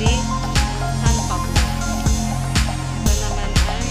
City, San Pablo. Ito naman ay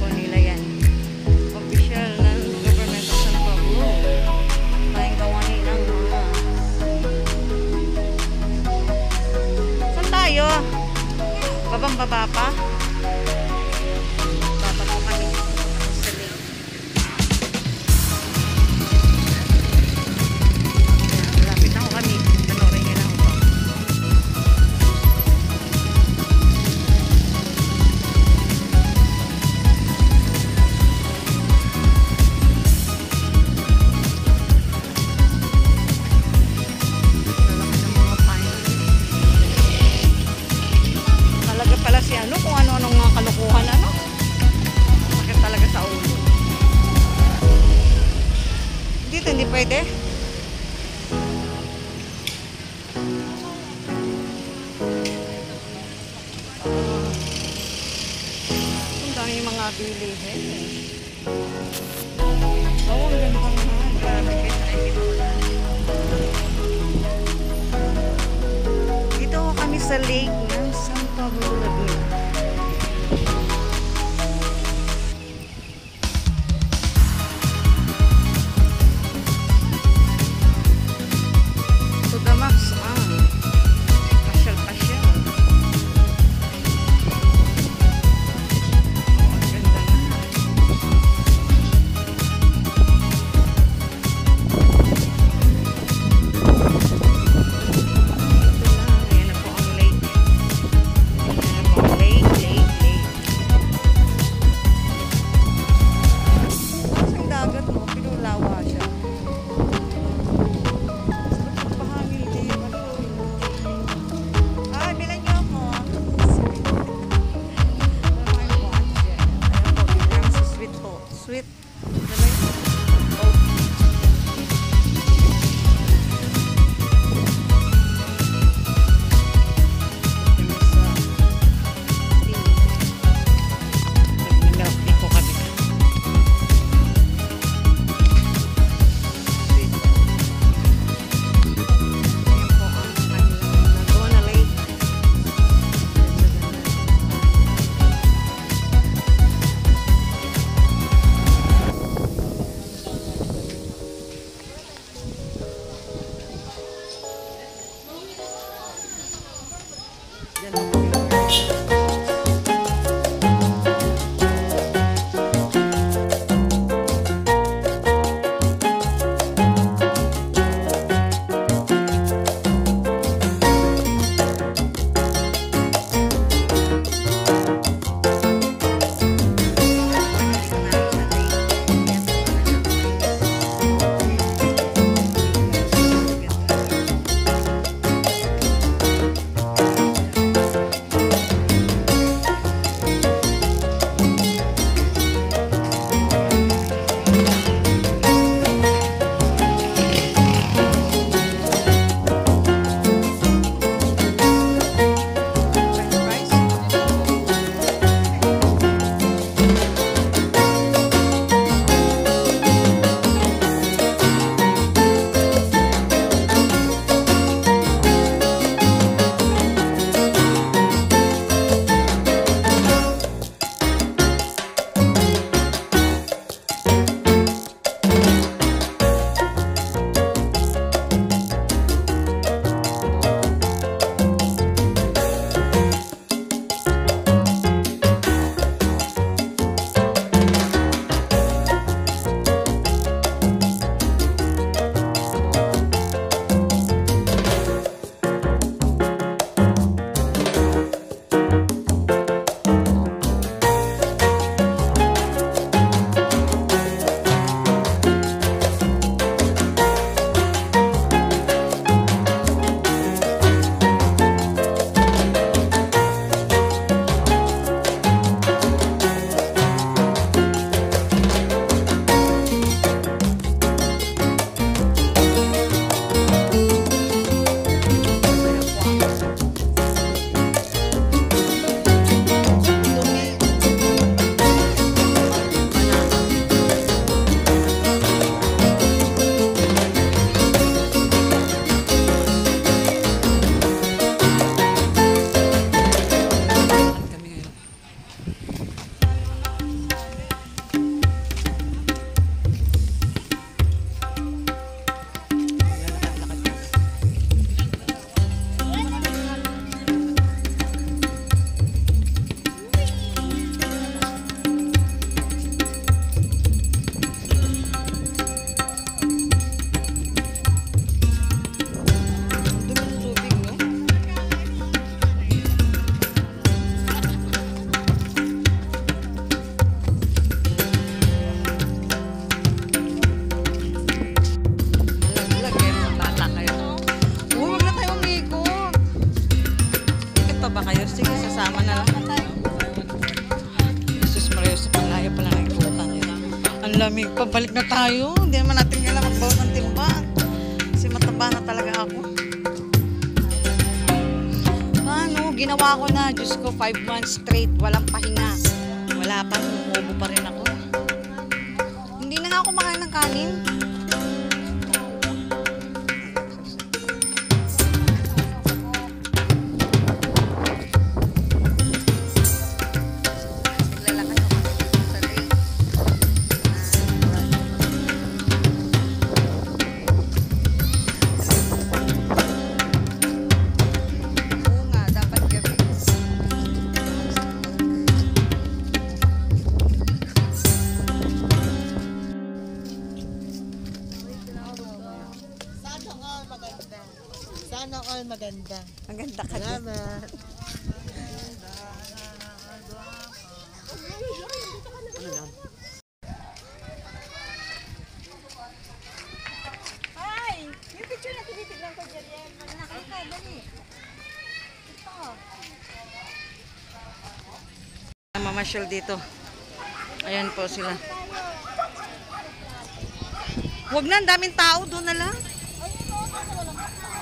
po nila yan. Official ng government of San Pablo. Tayong gawain ng mga. Saan tayo? Babang-baba pa? Baba po kami. Sa lake. Malapit na ko kami. Panorin nyo lang ito. Pala si ano, kung ano-anong mga kalukuhan, ano? Sakit talaga sa ulo. Dito hindi pwede. Ang dami mga bilihin. Oo, ang ganda nga. Grabe kayo. Dito kami sa lake ng San Pablo Laguna. To the max ang pasyal-pasyal. Ang ganda nga. pabalik na tayo. Hindi naman natin kailangan magbawas ng timbang. Kasi mataba na talaga ako. Ano, ginawa ko na. Diyos ko, 5 months straight. Walang pahinga. Wala pa, umubo pa rin ako. Hindi na nga ako makain ng kanin. Sana all maganda. Maganda ka din. Salamat. Hi! Yung picture na tinitignan ko dyan yan. Nakita, dali. Ito. Mamasyal dito. Ayan po sila. Huwag na, ang daming tao. Doon na lang.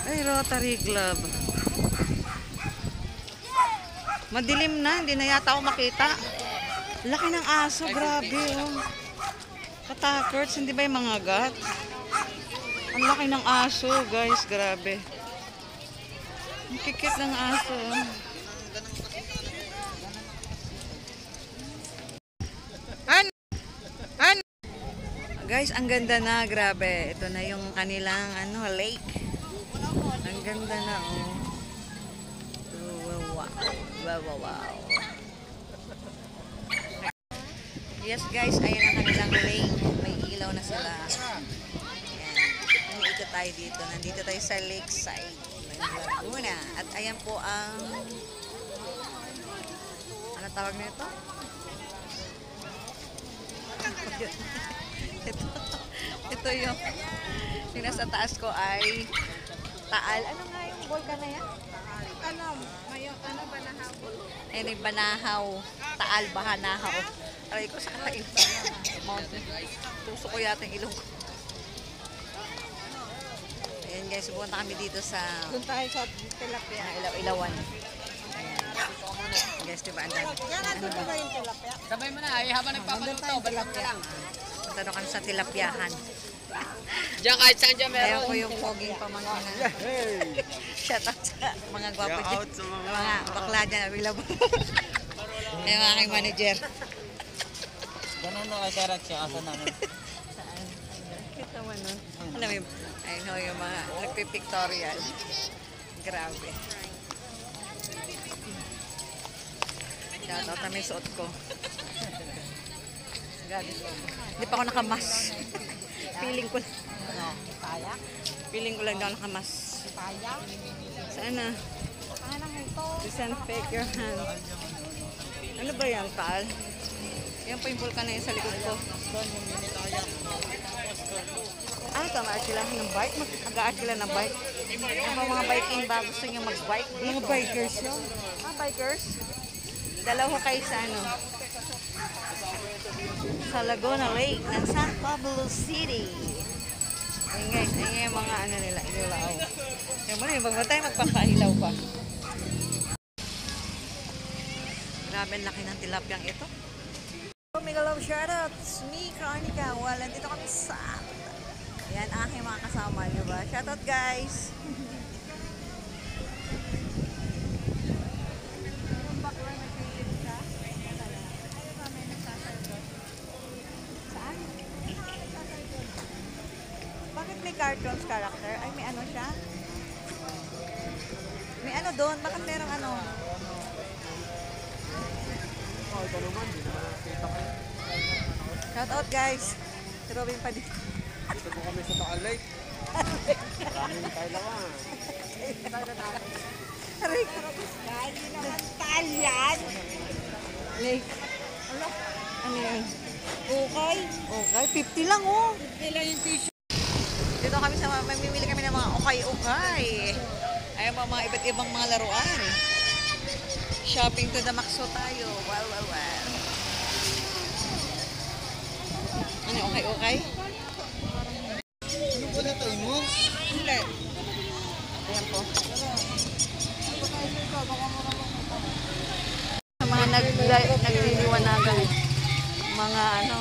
Ay, Rotary Club. Madilim na, hindi na yata ako makita. Laki ng aso, grabe oh. Katakerts, hindi ba yung mga gat? Ang laki ng aso, guys, grabe. Ang kikit ng aso. Guys, ang ganda na, grabe. Ito na yung kanilang lake. Ang ganda na, oh. Wow, wow, wow, wow. Yes, guys, ayan ang kanilang lake. May ilaw na sila. Ayan. Umiikot tayo dito. Nandito tayo sa lakeside ng Laguna. At ayan po ang... Ano tawag nito? Ito yung nasa taas ko ay Taal. Ano nga yung volcan na yan? Banahaw. Ayun yung Banahaw. Taal, Bahanahaw. Aray ko sa kakain. Mountain. Tuso ko yata yung ilong ko. Ayan guys, pupunta kami dito sa... Doon tayo sa tilapia. Ilaw-ilawan. Guys, diba ang dami? Doon ba yung tilapia? Sabay mo na, ay habang nagpapaluto, balik ka lang. Punta kami sa tilapyahan. Diyan kahit saan dyan Ayan meron. ko yung poging pamangkin na. Shout out sa mga gwapo dyan. Mga bakla dyan. Ayan ang aking manager. Ganun na kasi Raksha, asa namin. Saan? Kita mo nun. Alam mo yung mga nagpipictorial. Grabe. Shout out namin suot ko. Grabe. Hindi pa ako nakamas. Feeling ko lang. Payak? Feeling ko lang daw nakamas. Payak? Saan na? Ano ito? Disinfect your hands. Ano ba yan, Tal? Yan po yung vulkan na yun sa likod ko. Ano ito? Mag-art sila ng bike? Mag-art sila ng bike? Ano ba mga biking ba? Gusto nyo mag-bike dito? Mga bikers yun. Bikers? Dalawa kayo sa sa Laguna Lake ng San Pablo City. Ayun guys, ayun yung mga nila, ilaw. Yung muna yung tayo magpapailaw pa. Grabe ang laki ng tilapyang ito. Mega love shoutouts, me, Karnika. Well, nandito kami sa... Ayan, aking mga kasama, diba? Shoutout guys! Bakit may cartoons character? Ay, may ano siya? May ano doon? Bakit merong ano? Ito naman, hindi naman nakita ko. Shout out guys! Si Robin pa dito. Dito po kami sa Taal Lake. Maraming kailangan. Aray! Hindi naman talyan. Lake. Ano yun? Okay. Okay, 50 lang oh. Kailan yung t-shirt? Dito kami sa mamimili kami ng mga okay-okay. Ay mga iba't ibang mga laruan. Shopping to the max tayo. Wow, wow, wow. Ano yung Okay? Ano po na tayo mo? Hindi. Ayan po. Sa mga nagliliwanagan. Mga ano.